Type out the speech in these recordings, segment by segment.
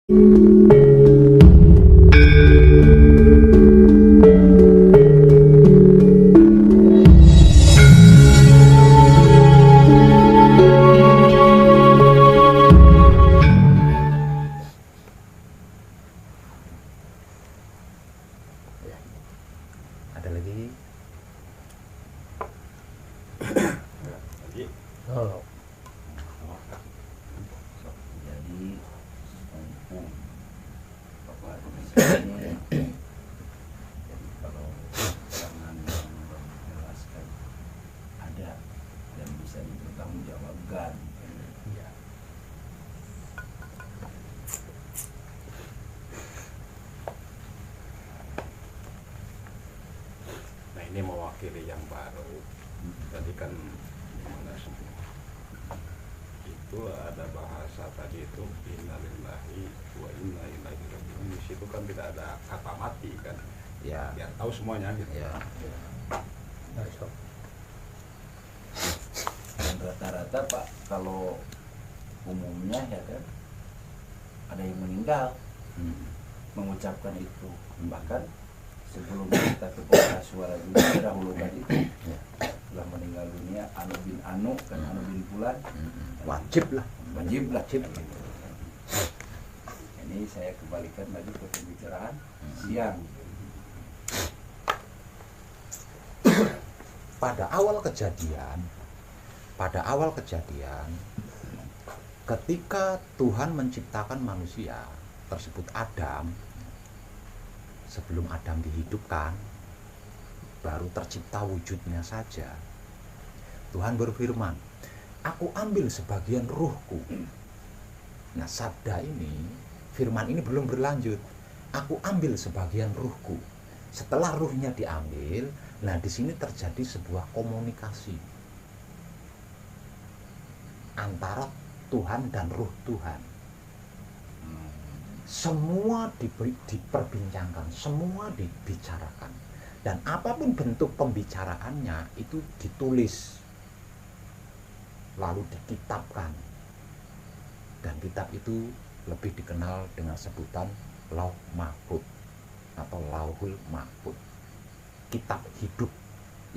Ada lagi? Oh. Jadi mumpung Bapak ini, jadi kalau keterangan yang menjelaskan ada dan bisa dipertanggungjawabkan. Ya. Nah, ini mewakili yang baru. Tadi kan gimana semua itu ada bahasa tadi itu innalillahi wa inna ilaihi raji'un. Di situ kan tidak ada kata mati kan, Ya. biar tahu semuanya gitu. Ya. Masuk. Dan rata-rata Pak, kalau umumnya ya kan ada yang meninggal mengucapkan itu, bahkan sebelum kita ke pengeras suara juga dahulu tadi telah meninggal dunia Anu bin Anu kan, Anu bin Fulan, Wajib lah. wajib lah gitu. Ini saya kembalikan lagi ke pembicaraan siang. Pada awal kejadian, ketika Tuhan menciptakan manusia tersebut Adam, sebelum Adam dihidupkan, baru tercipta wujudnya saja, Tuhan berfirman, aku ambil sebagian ruhku. Nah, sabda ini, firman ini belum berlanjut. Aku ambil sebagian ruhku. Setelah ruhnya diambil, nah di sini terjadi sebuah komunikasi antara Tuhan dan ruh Tuhan. Semua diperbincangkan, semua dibicarakan. Dan apapun bentuk pembicaraannya itu ditulis, lalu dikitabkan. Dan kitab itu lebih dikenal dengan sebutan Lauh Mahfuz atau Lauhul Mahfuz. Kitab hidup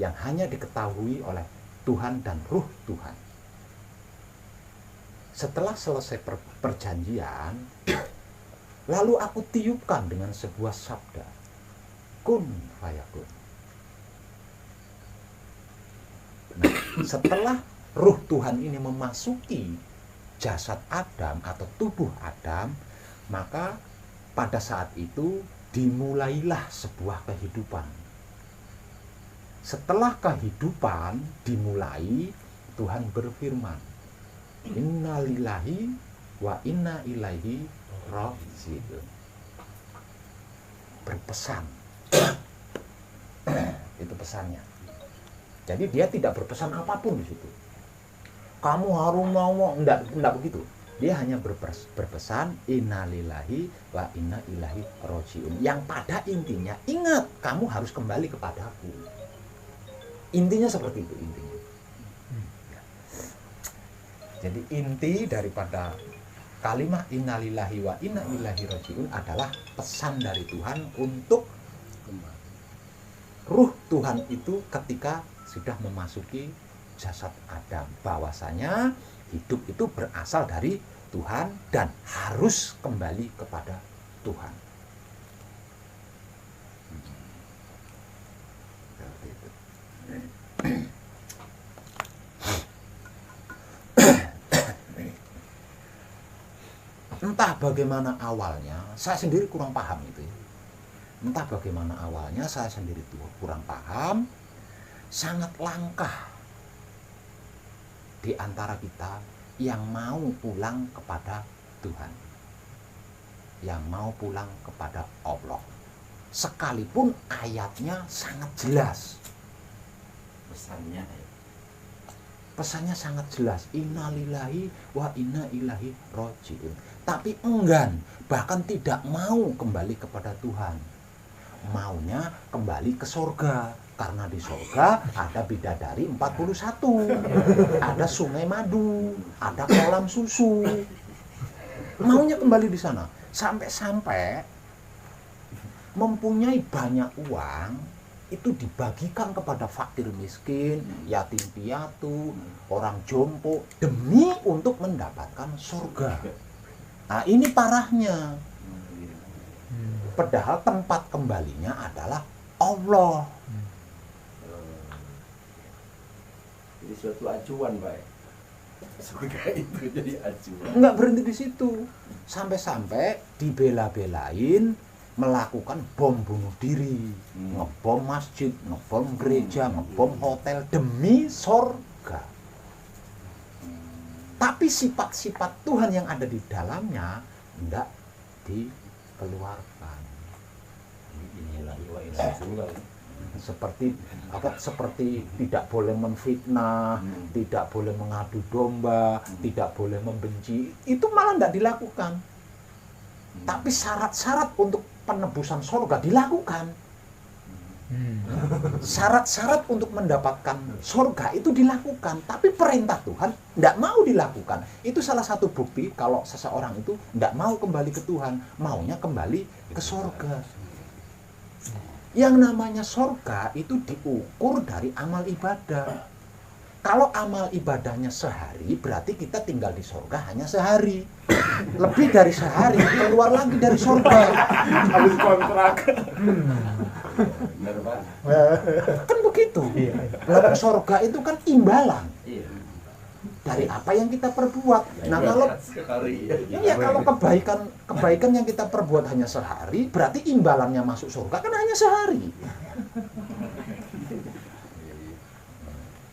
yang hanya diketahui oleh Tuhan dan ruh Tuhan. Setelah selesai perjanjian, lalu aku tiupkan dengan sebuah sabda, kun fayakun. Nah, setelah ruh Tuhan ini memasuki jasad Adam atau tubuh Adam, maka pada saat itu dimulailah sebuah kehidupan. Setelah kehidupan dimulai, Tuhan berfirman, inna lillahi wa inna ilaihi raji'un. Berpesan. Itu pesannya. Jadi dia tidak berpesan apapun di situ. Kamu harus mau, enggak begitu. Dia hanya berpesan inna lillahi wa inna ilaihi raji'un. Yang pada intinya, ingat, kamu harus kembali kepadaku. Intinya seperti itu intinya. Jadi inti daripada kalimat innalillahi wa inna ilaihi raji'un adalah pesan dari Tuhan untuk ruh Tuhan itu ketika sudah memasuki jasad Adam, bahwasanya hidup itu berasal dari Tuhan dan harus kembali kepada Tuhan. Entah bagaimana awalnya, saya sendiri kurang paham itu ya. Entah bagaimana awalnya, saya sendiri tuh kurang paham. Sangat langkah di antara kita yang mau pulang kepada Tuhan, yang mau pulang kepada Allah. Sekalipun ayatnya sangat jelas, pesannya sangat jelas, innalillahi wa inna ilaihi raji'un. Tapi enggan, bahkan tidak mau kembali kepada Tuhan. Maunya kembali ke surga, karena di surga ada bidadari 41, ada sungai madu, ada kolam susu. Maunya kembali di sana. Sampai-sampai mempunyai banyak uang itu dibagikan kepada fakir miskin, yatim piatu, orang jompo demi untuk mendapatkan surga. Nah, ini parahnya. Padahal tempat kembalinya adalah Allah. Jadi suatu acuan, Pak. Surga itu jadi acuan. Nggak berhenti di situ. Sampai-sampai dibela-belain melakukan bom bunuh diri, ngebom masjid, ngebom gereja, ngebom hotel demi surga. Tapi sifat-sifat Tuhan yang ada di dalamnya tidak dikeluarkan. Inilah wa ila Seperti seperti tidak boleh menfitnah, tidak boleh mengadu domba, tidak boleh membenci, itu malah tidak dilakukan. Tapi syarat-syarat untuk penebusan surga dilakukan. Syarat-syarat untuk mendapatkan surga itu dilakukan, tapi perintah Tuhan tidak mau dilakukan. Itu salah satu bukti kalau seseorang itu tidak mau kembali ke Tuhan, maunya kembali ke surga. Yang namanya surga itu diukur dari amal ibadah. Kalau amal ibadahnya sehari, berarti kita tinggal di surga hanya sehari. Lebih dari sehari, keluar lagi dari surga. Habis kontrak. Benar, Pak. Kan begitu. Lalu surga itu kan imbalan Iya. dari apa yang kita perbuat. Nah, kalau sekali kalau kebaikan yang kita perbuat hanya sehari, berarti imbalannya masuk surga kan hanya sehari.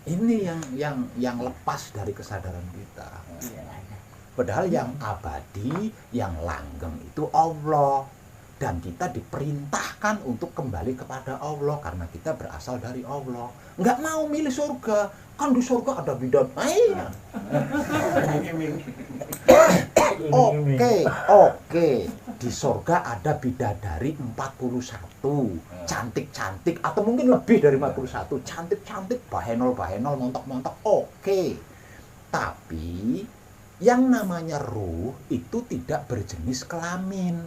Ini yang lepas dari kesadaran kita. Padahal yang abadi, yang langgeng itu Allah. Dan kita diperintahkan untuk kembali kepada Allah karena kita berasal dari Allah. Nggak mau milih surga. Kan di surga ada bidadari. Oke. Di surga ada bidadari 41. Cantik-cantik atau mungkin lebih dari 41. Cantik-cantik, bahenol-bahenol, montok-montok. Oke. Tapi yang namanya ruh itu tidak berjenis kelamin.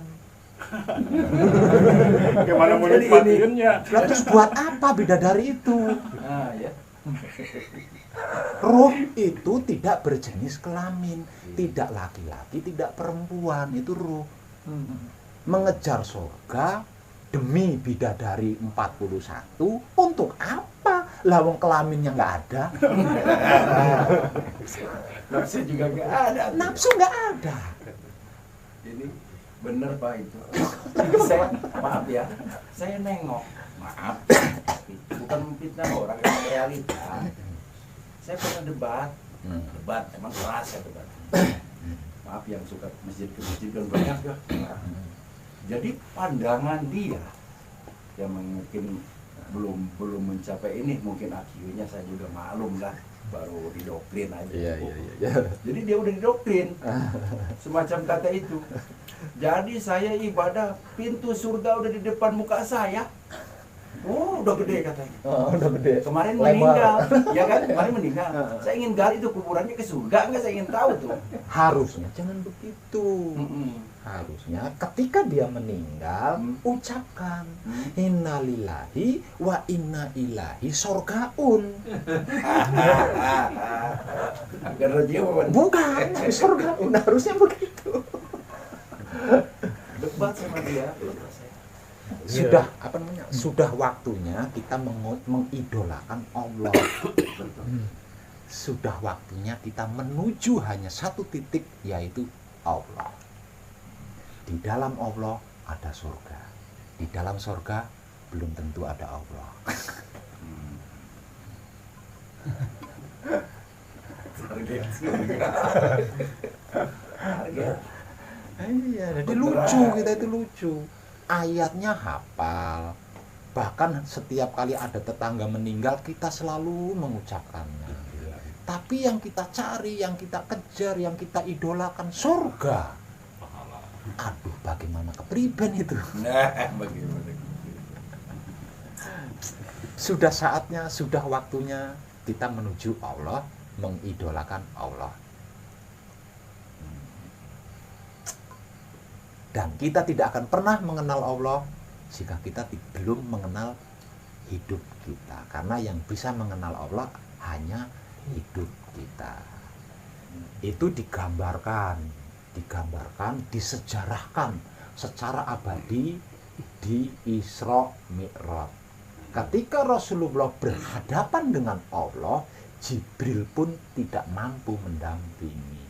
Gimana mau nikmatinnya? Lah terus buat apa bidadari itu? Nah, ya. Ruh itu tidak berjenis kelamin, tidak laki-laki, tidak perempuan, itu ruh. Mengejar surga demi bidadari 41 untuk apa? Lah wong kelaminnya nggak ada. Nafsu juga nggak ada. Nafsu nggak ada. Ini bener, Pak, itu. Saya maaf ya, saya nengok, maaf, bukan memfitnah orang, yang realita. Saya pernah debat, emang keras ya debat. Maaf yang suka masjid ke masjid kan banyak ya. Jadi pandangan dia yang mungkin belum mencapai ini, mungkin akhirnya saya juga maklum lah, baru didoktrin aja. Iya. Jadi dia udah didoktrin semacam kata itu. Jadi saya ibadah, pintu surga udah di depan muka saya. Oh, udah gede katanya. Oh, udah gede. Kemarin Lebar. meninggal, ya kan? Kemarin meninggal. Saya ingin gali itu kuburannya ke surga enggak? Saya ingin tahu tuh. Harusnya jangan begitu. Mm-mm. Harusnya ketika dia meninggal ucapkan innalillahi wa inna ilahi sorgaun. Karena dia Bukan, tapi sorgaun. Harusnya begitu. debat sama dia. Sudah sudah waktunya kita mengidolakan Allah. Sudah waktunya kita menuju hanya satu titik, yaitu Allah. Di dalam Allah ada surga. Di dalam surga belum tentu ada Allah. Target surga. Target. Iya, jadi lucu, kita itu lucu. Ayatnya hafal. Bahkan setiap kali ada tetangga meninggal kita selalu mengucapkannya. Tapi yang kita cari, yang kita kejar, yang kita idolakan surga. Aduh, bagaimana kepriben itu. Nah, bagaimana? Sudah saatnya, sudah waktunya kita menuju Allah, mengidolakan Allah. Dan kita tidak akan pernah mengenal Allah jika kita belum mengenal hidup kita. Karena yang bisa mengenal Allah hanya hidup kita. Itu digambarkan, disejarahkan secara abadi di Isra Mi'raj. Ketika Rasulullah berhadapan dengan Allah, Jibril pun tidak mampu mendampingi.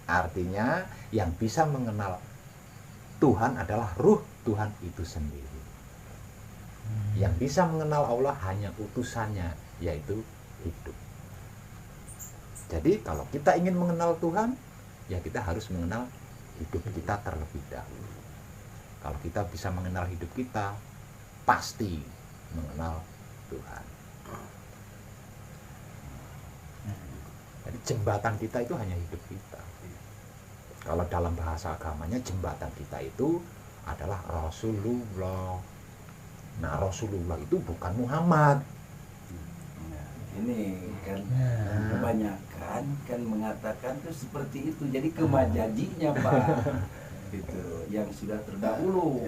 Artinya yang bisa mengenal Tuhan adalah ruh Tuhan itu sendiri. Yang bisa mengenal Allah hanya utusannya, yaitu hidup. Jadi kalau kita ingin mengenal Tuhan, ya kita harus mengenal hidup kita terlebih dahulu. Kalau kita bisa mengenal hidup kita, pasti mengenal Tuhan. Jadi jembatan kita itu hanya hidup kita. Kalau dalam bahasa agamanya jembatan kita itu adalah Rasulullah. Nah, Rasulullah itu bukan Muhammad. Nah, ini kan kebanyakan kan mengatakan tuh seperti itu. Jadi kemajadinya Pak, gitu, yang sudah terdahulu.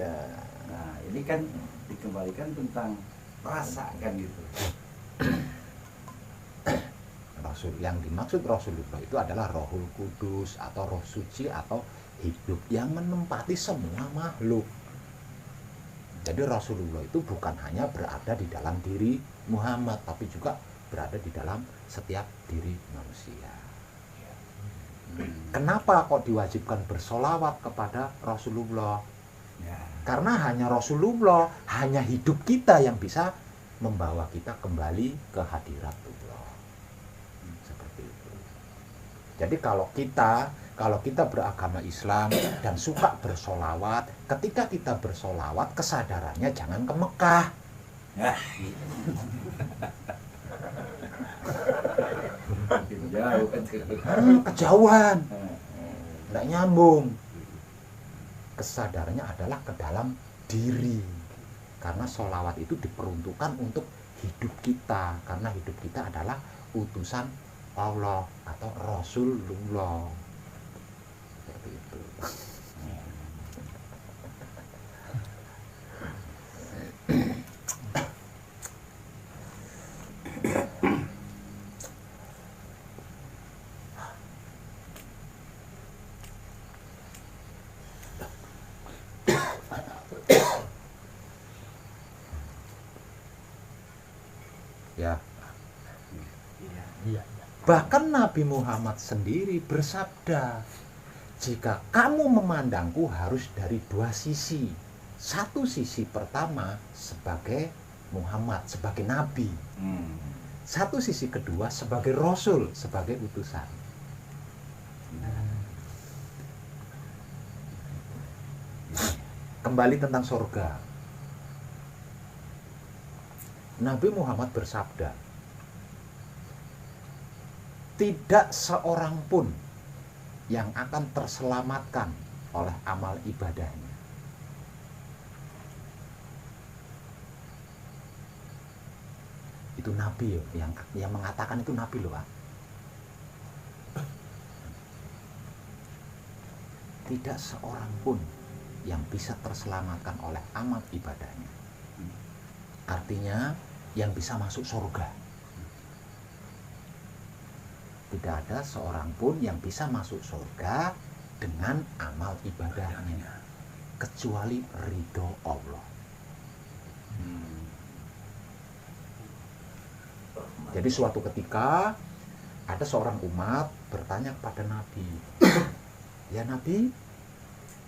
Nah, ini kan dikembalikan tentang rasa kan gitu. Rasul yang dimaksud Rasulullah itu adalah Rohul Kudus atau Roh Suci atau hidup yang menempati semua makhluk. Jadi Rasulullah itu bukan hanya berada di dalam diri Muhammad, tapi juga berada di dalam setiap diri manusia. Kenapa kok diwajibkan bersolawat kepada Rasulullah? Karena hanya Rasulullah, hanya hidup kita yang bisa membawa kita kembali ke hadiratullah. Seperti itu. Jadi kalau kita beragama Islam dan suka bersolawat, ketika kita bersolawat kesadarannya jangan ke Mekah. Jauh kan. Kejauhan, tidak nyambung. Kesadarannya adalah ke dalam diri. Karena solawat itu diperuntukkan untuk hidup kita. Karena hidup kita adalah utusan Allah atau Rasulullah. Seperti itu. Ya. Iya. Bahkan Nabi Muhammad sendiri bersabda, jika kamu memandangku harus dari dua sisi. Satu sisi pertama sebagai Muhammad, sebagai Nabi. Satu sisi kedua sebagai Rasul, sebagai utusan. Kembali tentang surga. Nabi Muhammad bersabda, tidak seorang pun yang akan terselamatkan oleh amal ibadahnya. Itu Nabi yang mengatakan itu Nabi loh Pak. Tidak seorang pun yang bisa terselamatkan oleh amal ibadahnya. Artinya yang bisa masuk surga. Tidak ada seorang pun yang bisa masuk surga dengan amal ibadahnya kecuali ridho Allah. Jadi suatu ketika ada seorang umat bertanya kepada Nabi, ya Nabi,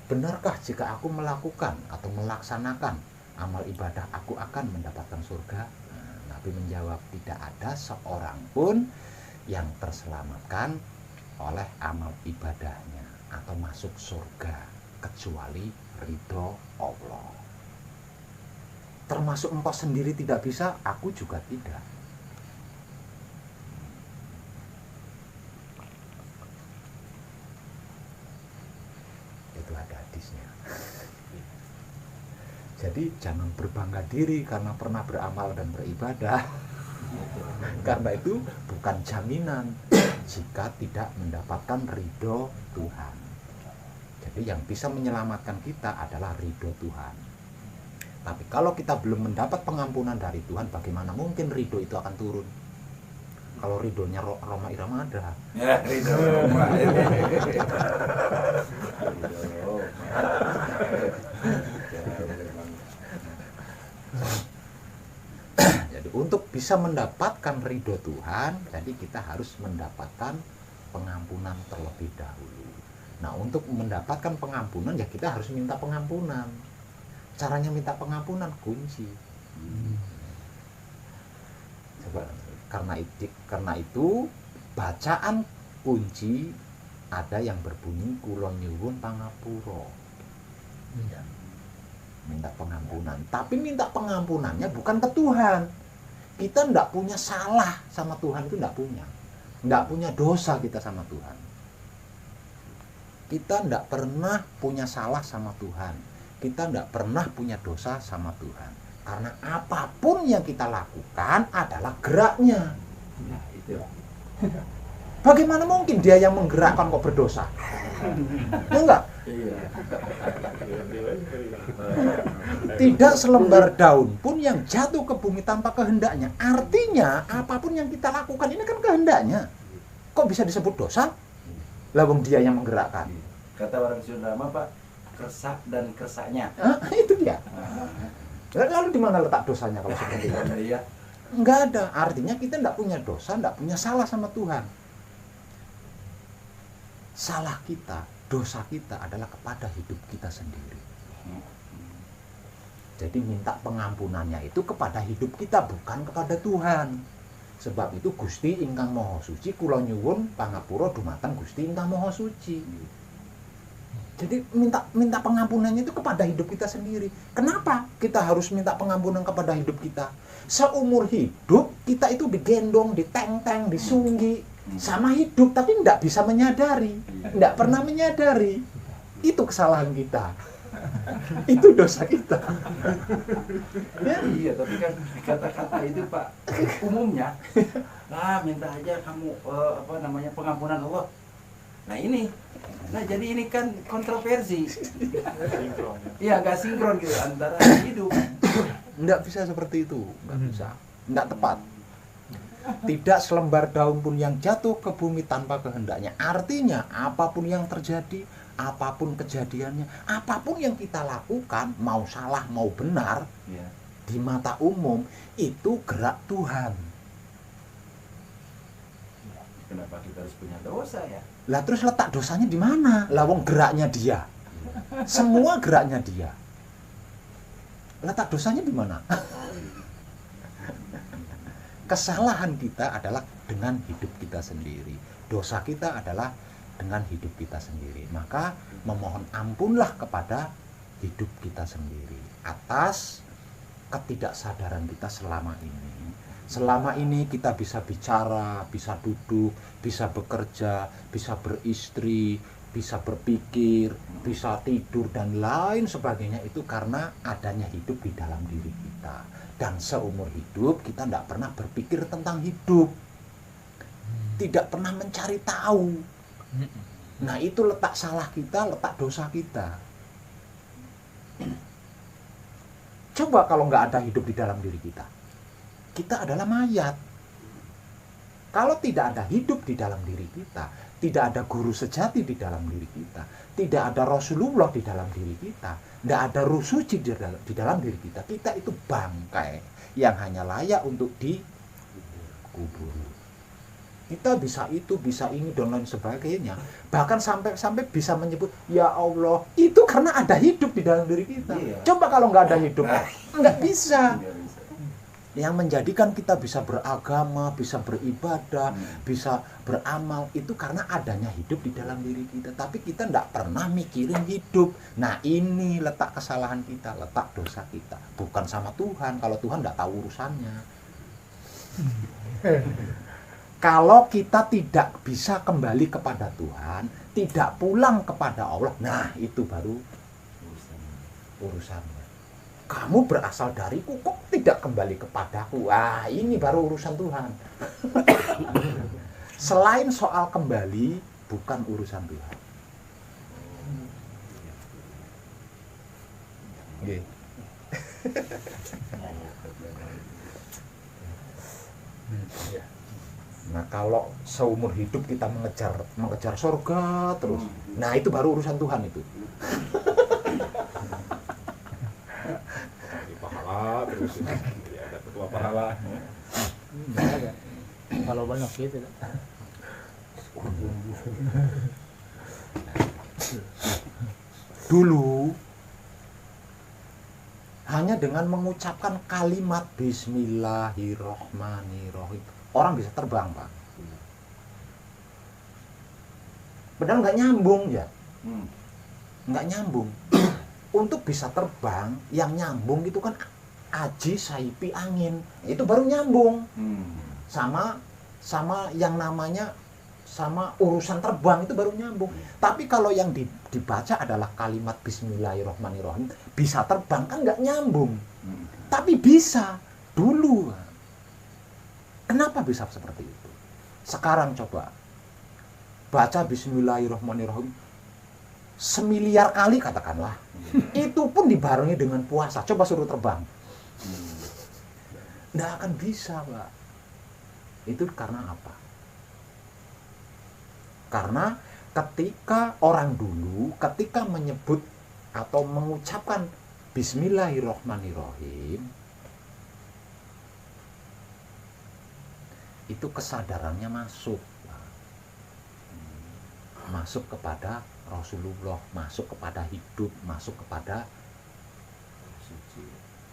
benarkah jika aku melakukan atau melaksanakan amal ibadah aku akan mendapatkan surga? Nabi menjawab, tidak ada seorang pun yang terselamatkan oleh amal ibadahnya atau masuk surga kecuali ridho Allah. Termasuk engkau sendiri tidak bisa, aku juga tidak. Itu ada hadisnya. Jadi jangan berbangga diri karena pernah beramal dan beribadah. Karena itu bukan jaminan jika tidak mendapatkan ridho Tuhan. Jadi yang bisa menyelamatkan kita adalah ridho Tuhan. Tapi kalau kita belum mendapat pengampunan dari Tuhan, bagaimana mungkin ridho itu akan turun? Kalau ridhonya Roma Irama ada. Ya, ridho Roma. Jadi untuk bisa mendapatkan ridho Tuhan, jadi kita harus mendapatkan pengampunan terlebih dahulu. Nah, untuk mendapatkan pengampunan ya kita harus minta pengampunan. Caranya minta pengampunan kunci. Coba, karena itu bacaan kunci ada yang berbunyi kula nyuwun pangapura. Iya. Minta pengampunan, tapi minta pengampunannya bukan ke Tuhan. Kita tidak punya salah sama Tuhan, itu tidak punya dosa kita sama Tuhan. Kita tidak pernah punya salah sama Tuhan, kita tidak pernah punya dosa sama Tuhan, karena apapun yang kita lakukan adalah geraknya. Nah, itu. Bagaimana mungkin dia yang menggerakkan kok berdosa? Enggak. Iya. Tidak selembar daun pun yang jatuh ke bumi tanpa kehendaknya. Artinya apapun yang kita lakukan ini kan kehendaknya. Kok bisa disebut dosa? Lah wong dia yang menggerakkan. Kata orang Sunda mah, Pak, kersa dan kersanya. Itu dia. Lalu di mana letak dosanya kalau seperti itu? Iya. Enggak ada. Artinya kita tidak punya dosa, tidak punya salah sama Tuhan. Salah kita, dosa kita adalah kepada hidup kita sendiri. Jadi minta pengampunannya itu kepada hidup kita, bukan kepada Tuhan. Sebab itu Gusti ingkang Maha Suci kula nyuwun pangapura dumateng Gusti ingkang Maha Suci. Jadi minta pengampunannya itu kepada hidup kita sendiri. Kenapa kita harus minta pengampunan kepada hidup kita? Seumur hidup kita itu digendong, diteng-teng, disunggi sama hidup, tapi tidak bisa menyadari, tidak pernah menyadari. Itu kesalahan kita. Itu dosa kita. Ya, iya, tapi kan kata-kata itu, Pak, umumnya, minta aja kamu pengampunan Allah. Nah ini, jadi ini kan kontroversi. Iya, nggak sinkron gitu antara hidup. Nggak bisa seperti itu, nggak bisa, nggak tepat. Tidak selembar daun pun yang jatuh ke bumi tanpa kehendaknya. Artinya apapun yang terjadi, apapun kejadiannya, apapun yang kita lakukan, mau salah mau benar, Ya. di mata umum itu gerak Tuhan. Kenapa kita harus punya dosa ya? Lah terus letak dosanya di mana? Lah wong geraknya dia. Semua geraknya dia. Letak dosanya di mana? Kesalahan kita adalah dengan hidup kita sendiri. Dosa kita adalah dengan hidup kita sendiri. Maka memohon ampunlah kepada hidup kita sendiri atas ketidaksadaran kita selama ini. Selama ini kita bisa bicara, bisa duduk, bisa bekerja, bisa beristri, bisa berpikir, bisa tidur dan lain sebagainya, itu karena adanya hidup di dalam diri kita. Dan seumur hidup kita tidak pernah berpikir tentang hidup, tidak pernah mencari tahu. Nah itu letak salah kita, letak dosa kita. Coba kalau nggak ada hidup di dalam diri kita, kita adalah mayat. Kalau tidak ada hidup di dalam diri kita, tidak ada guru sejati di dalam diri kita, tidak ada Rasulullah di dalam diri kita, tidak ada ruh suci di dalam diri kita, kita itu bangkai yang hanya layak untuk dikubur. Kita bisa itu, bisa ini dan lain sebagainya. Bahkan sampai bisa menyebut ya Allah, itu karena ada hidup di dalam diri kita. Iya. Coba kalau nggak ada hidup, nggak bisa. Nggak bisa. Yang menjadikan kita bisa beragama, bisa beribadah, bisa beramal, itu karena adanya hidup di dalam diri kita. Tapi kita tidak pernah mikirin hidup. Nah ini letak kesalahan kita, letak dosa kita. Bukan sama Tuhan, kalau Tuhan tidak tahu urusannya. Kalau kita tidak bisa kembali kepada Tuhan, tidak pulang kepada Allah, nah itu baru urusannya. Kamu berasal dariku, kok tidak kembali kepadaku? Wah, ini baru urusan Tuhan. Selain soal kembali, bukan urusan Tuhan. Nggih. Ya. Nah, kalau seumur hidup kita mengejar surga terus, nah itu baru urusan Tuhan itu. Di pahala terus ya, ada ketua pahala. Ada. Kalau banyak gitu. Dulu hanya dengan mengucapkan kalimat Bismillahirrohmanirrohim orang bisa terbang, Pak. Padahal nggak nyambung ya, nggak nyambung. Untuk bisa terbang, yang nyambung itu kan aji saipi angin, itu baru nyambung. Sama yang namanya sama urusan terbang itu baru nyambung. Tapi kalau yang dibaca adalah kalimat Bismillahirrohmanirrohim, bisa terbang kan nggak nyambung. Tapi bisa dulu. Kenapa bisa seperti itu? Sekarang coba baca Bismillahirrohmanirrohim 1.000.000.000 kali katakanlah. Itu pun dibarengi dengan puasa. Coba suruh terbang. Nggak akan bisa, Pak. Itu karena apa? Karena ketika orang dulu ketika menyebut atau mengucapkan Bismillahirrohmanirrohim, itu kesadarannya masuk kepada Rasulullah, masuk kepada hidup, masuk kepada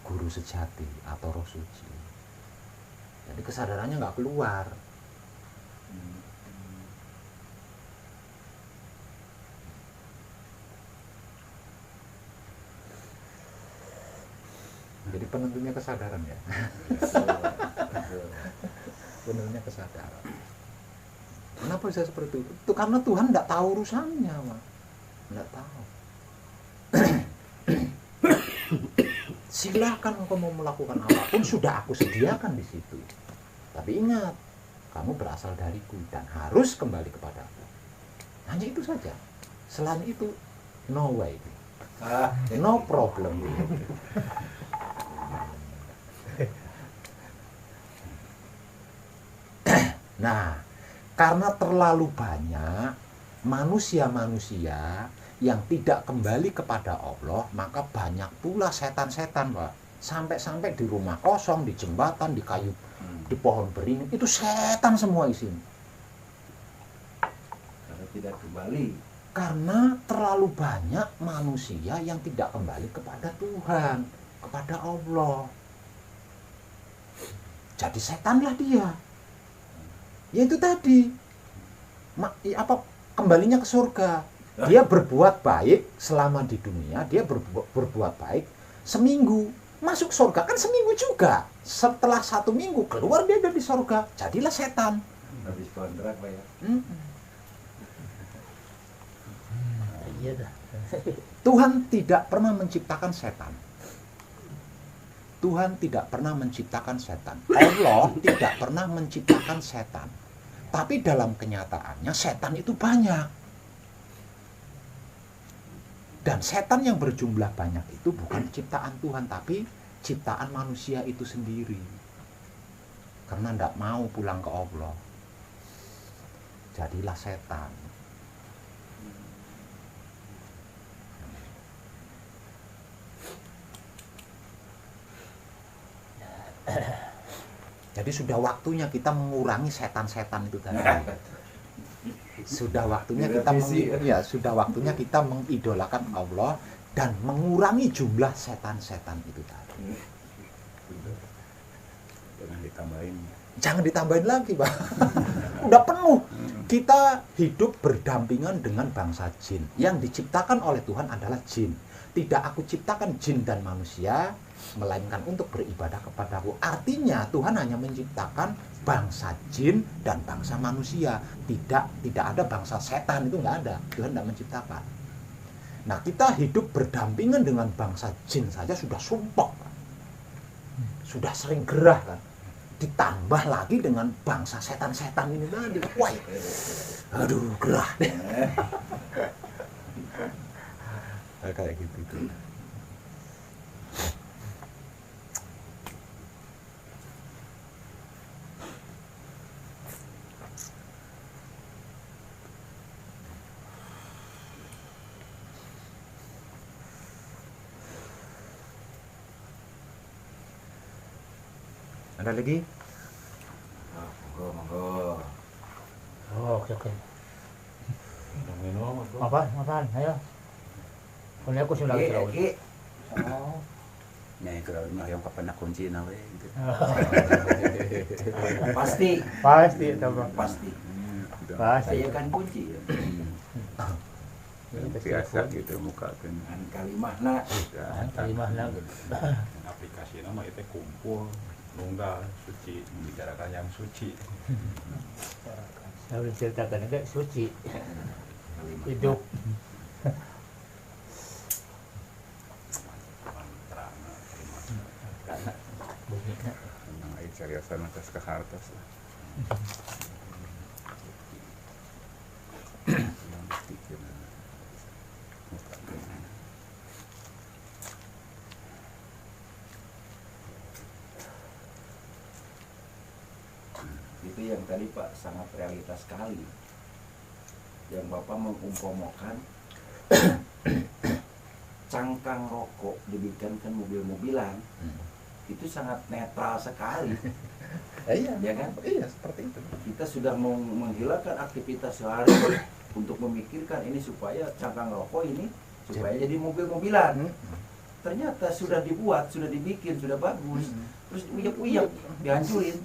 guru sejati atau roh suci. Jadi kesadarannya nggak keluar. Jadi penentunya kesadaran ya. Penentunya kesadaran. Kenapa bisa seperti itu? Itu karena Tuhan tidak tahu urusannya, Mak. Tidak tahu. Silahkan engkau mau melakukan apapun, sudah aku sediakan di situ. Tapi ingat, kamu berasal dariku dan harus kembali kepadaku. Hanya itu saja. Selain itu, no way. No problem. Nah, karena terlalu banyak manusia-manusia yang tidak kembali kepada Allah, maka banyak pula setan-setan, Pak. Sampai-sampai di rumah kosong, di jembatan, di kayu, di pohon beringin, itu setan semua isinya. Karena tidak kembali. Karena terlalu banyak manusia yang tidak kembali kepada Tuhan, kepada Allah. Jadi setanlah dia. Ya itu tadi. Kembalinya ke surga. Dia berbuat baik selama di dunia, dia berbuat baik seminggu. Masuk surga kan seminggu juga. Setelah 1 minggu keluar dia dari surga. Jadilah setan. Habis kontrak, Pak ya. Iya dah. Tuhan tidak pernah menciptakan setan. Tuhan tidak pernah menciptakan setan. Allah tidak pernah menciptakan setan. Tapi dalam kenyataannya setan itu banyak. Dan setan yang berjumlah banyak itu bukan ciptaan Tuhan, tapi ciptaan manusia itu sendiri. Karena tidak mau pulang ke Allah. Jadilah setan. Jadi sudah waktunya kita mengurangi setan-setan itu tadi. Sudah waktunya kita sudah waktunya kita mengidolakan Allah dan mengurangi jumlah setan-setan itu tadi. Jangan ditambahin. Jangan ditambahin lagi, Pak. Udah penuh. Kita hidup berdampingan dengan bangsa jin. Yang diciptakan oleh Tuhan adalah jin. Tidak aku ciptakan jin dan manusia, melainkan untuk beribadah kepadaku. Artinya Tuhan hanya menciptakan bangsa jin dan bangsa manusia. Tidak ada bangsa setan, itu nggak ada. Tuhan tidak menciptakan. Nah, kita hidup berdampingan dengan bangsa jin saja sudah sumpah, sudah sering gerah kan. Ditambah lagi dengan bangsa setan-setan ini tadi. Wah, aduh gerah deh. Kayak gitu. Ada lagi? Monggo, monggo. Oh, oke. Minum aku. Makan, ayo. Kunya aku sudah lagi tahu. Oh. Nyai kira yang kapan nak kunci nawe gitu. Pasti. Pasti itu bang. Pasti. Pasti. Saya kan kunci. Biasa gitu muka kan. Kan kalimahna. Kalimah lagi. Aplikasi nama itu kumpul nunggal suci membicarakan yang suci. Saya udah ceritakan enggak suci Kalimah. hidup. Mantra Bunyinya. Nang ai cariasan atas ka hartos lah. Yang buktikan. Itu yang tadi Pak sangat realitas sekali. Yang Bapak mengumpamakan cangkang rokok dibikinkan mobil-mobilan, itu sangat netral sekali. Iya, Ya kan? Iya, seperti itu. Kita sudah mau menghilangkan aktivitas sehari untuk memikirkan ini supaya cangkang rokok ini supaya jadi mobil-mobilan. Ternyata sudah dibuat, sudah dibikin, sudah bagus, terus uyap-uyap, dihancurin.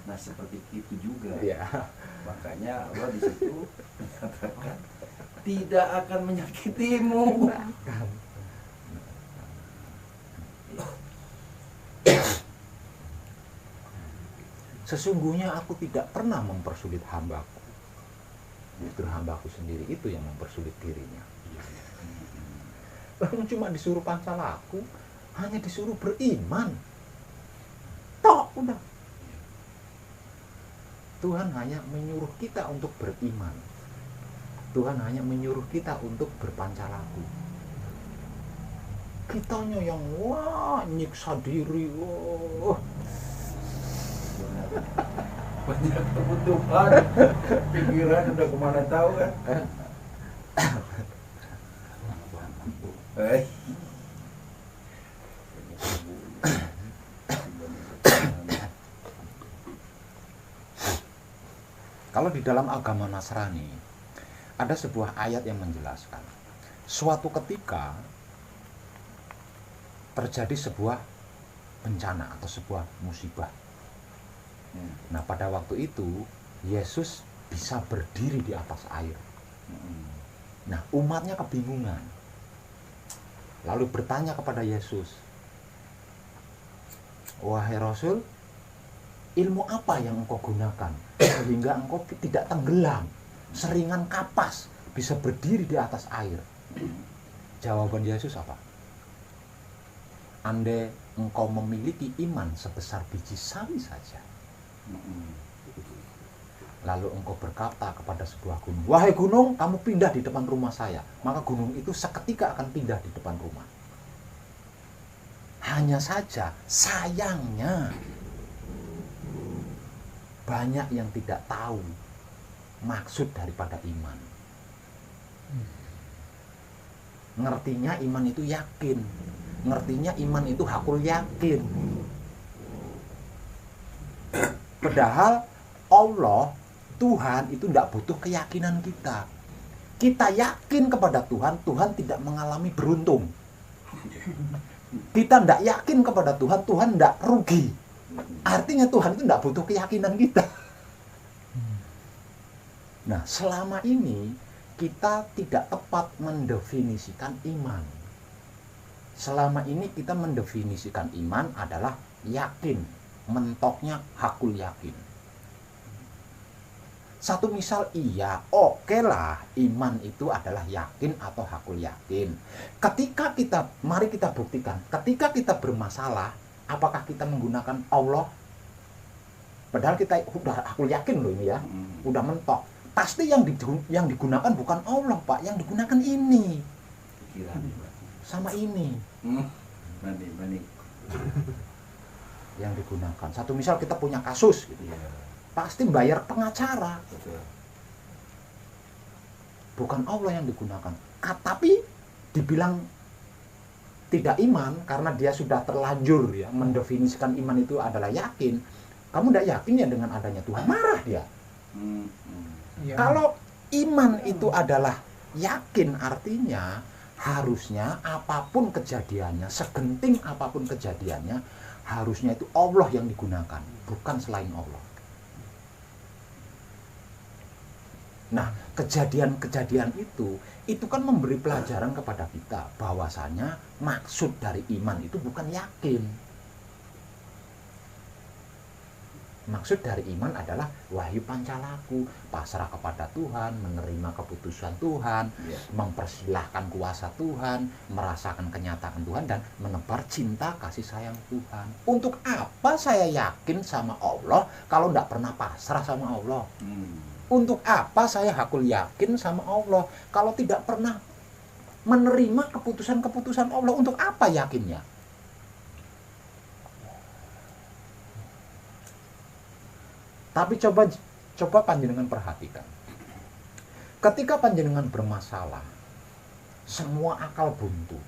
Nah seperti itu juga. Iya. Makanya Allah di situ katakan tidak akan menyakitimu. Sesungguhnya aku tidak pernah mempersulit hambaku. Justru hambaku sendiri itu yang mempersulit dirinya. Lalu cuma disuruh pancalaku, hanya disuruh beriman. Tok, udah. Tuhan hanya menyuruh kita untuk beriman. Tuhan hanya menyuruh kita untuk berpancalaku. Kitanya yang wah nyiksa diri, wah. Banyak kebutuhan, pikiran udah kemana tahu kan? Eh. Kalau di dalam agama Nasrani ada sebuah ayat yang menjelaskan suatu ketika terjadi sebuah bencana atau sebuah musibah. Nah pada waktu itu Yesus bisa berdiri di atas air. Nah umatnya kebingungan, lalu bertanya kepada Yesus, wahai Rasul, ilmu apa yang engkau gunakan sehingga engkau tidak tenggelam, seringan kapas, bisa berdiri di atas air? Jawaban Yesus apa? Andai engkau memiliki iman sebesar biji sawi saja, lalu engkau berkata kepada sebuah gunung, wahai gunung, kamu pindah di depan rumah saya, maka gunung itu seketika akan pindah di depan rumah. Hanya saja sayangnya banyak yang tidak tahu maksud daripada iman. Ngertinya iman itu yakin, ngertinya iman itu hakul yakin. Padahal Allah, Tuhan itu tidak butuh keyakinan kita. Kita yakin kepada Tuhan, Tuhan tidak mengalami beruntung. Kita tidak yakin kepada Tuhan, Tuhan tidak rugi. Artinya Tuhan itu tidak butuh keyakinan kita. Nah, selama ini kita tidak tepat mendefinisikan iman. Selama ini kita mendefinisikan iman adalah yakin, mentoknya hakul yakin. Satu misal iya, oke lah, iman itu adalah yakin atau hakul yakin. Ketika kita, mari kita buktikan, ketika kita bermasalah, apakah kita menggunakan Allah? Padahal kita udah hakul yakin loh ini ya, udah mentok. Pasti yang digunakan bukan Allah, Pak, yang digunakan ini. Pikiran. Sama ini. Mani. Yang digunakan. Satu misal kita punya kasus gitu. Iya, Pasti bayar pengacara. betul. Bukan Allah yang digunakan. Tapi dibilang tidak iman karena dia sudah terlanjur ya mendefinisikan iman itu adalah yakin. Kamu tidak yakin ya dengan adanya Tuhan, marah dia. Ya. Kalau iman itu adalah yakin, artinya harusnya apapun kejadiannya, segenting apapun kejadiannya, harusnya itu Allah yang digunakan, bukan selain Allah. Nah, kejadian-kejadian itu kan memberi pelajaran kepada kita bahwasanya maksud dari iman itu bukan yakin. Maksud dari iman adalah wahyu pancalaku, pasrah kepada Tuhan, menerima keputusan Tuhan, mempersilahkan kuasa Tuhan, merasakan kenyataan Tuhan, dan menebar cinta kasih sayang Tuhan. Untuk apa saya yakin sama Allah kalau tidak pernah pasrah sama Allah? Untuk apa saya hakul yakin sama Allah kalau tidak pernah menerima keputusan-keputusan Allah? Untuk apa yakinnya? Tapi coba panjenengan perhatikan. Ketika panjenengan bermasalah, semua akal buntu,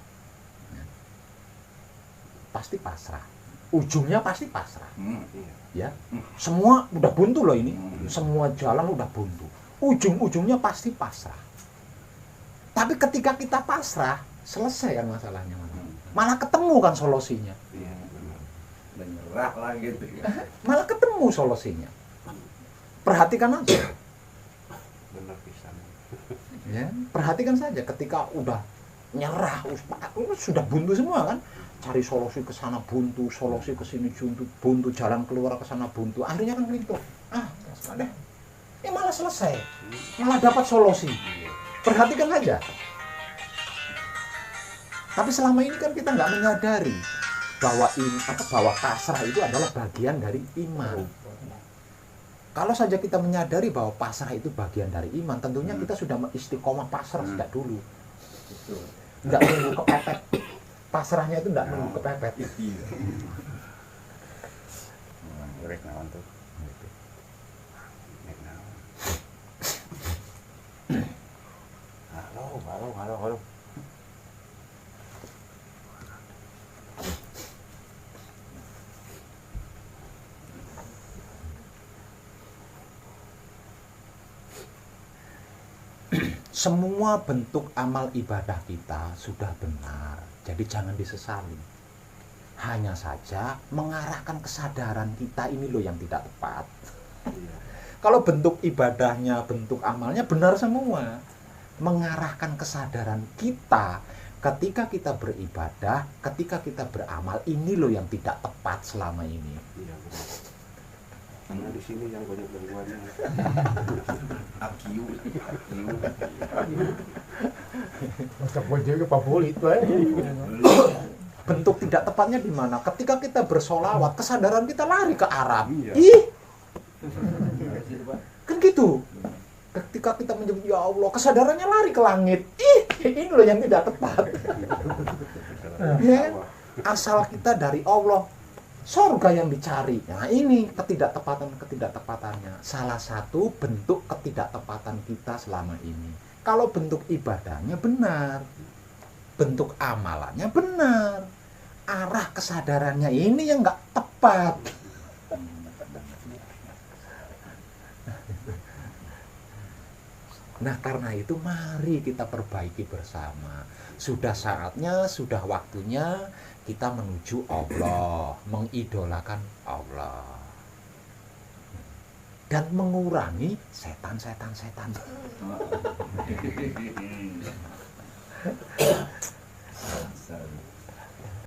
pasti pasrah. Ujungnya pasti pasrah. Ya, semua udah buntu loh ini. Semua jalan udah buntu. Ujung-ujungnya pasti pasrah. Tapi ketika kita pasrah, selesai kan masalahnya. Malah ketemu kan solusinya. Iya, benar. Dan nyerah lah gitu ya. Malah ketemu solusinya. Perhatikan aja. Benar pisan. Ya, perhatikan saja ketika udah nyerah, sudah buntu semua kan, cari solusi ke sana buntu, solusi ke sini buntu, jalan keluar ke sana buntu, akhirnya kan gitu. Terserah deh. Malah selesai, malah dapat solusi. Perhatikan aja. Tapi selama ini kan kita nggak menyadari bahwa pasrah itu adalah bagian dari iman. Kalau saja kita menyadari bahwa pasrah itu bagian dari iman, tentunya kita sudah istiqomah pasrah sejak dulu. Tidak nunggu kepepet. Pasrahnya itu tidak nunggu kepepet. Rek naon tuh. Rek naon. Halo. Semua bentuk amal ibadah kita sudah benar, jadi jangan disesali. Hanya saja mengarahkan kesadaran kita ini loh yang tidak tepat. Kalau bentuk ibadahnya, bentuk amalnya benar semua, mengarahkan kesadaran kita ketika kita beribadah, ketika kita beramal, ini loh yang tidak tepat selama ini. Iya, benar. Karena di sini yang banyak gangguannya. Akiu. Masa bojol ke Papuli itu Bentuk tidak tepatnya di mana? Ketika kita bersolawat, kesadaran kita lari ke Arab. Iya. Ih, kan gitu. Ketika kita menyebut ya Allah, kesadarannya lari ke langit. Ih, ini loh yang tidak tepat. Ya, asal kita dari Allah, surga yang dicari. Nah, ini ketidaktepatan-ketidaktepatannya. Salah satu bentuk ketidaktepatan kita selama ini. Kalau bentuk ibadahnya benar, bentuk amalannya benar, arah kesadarannya ini yang nggak tepat. Nah, karena itu mari kita perbaiki bersama. Sudah saatnya, sudah waktunya kita menuju Allah, mengidolakan Allah. Dan mengurangi setan.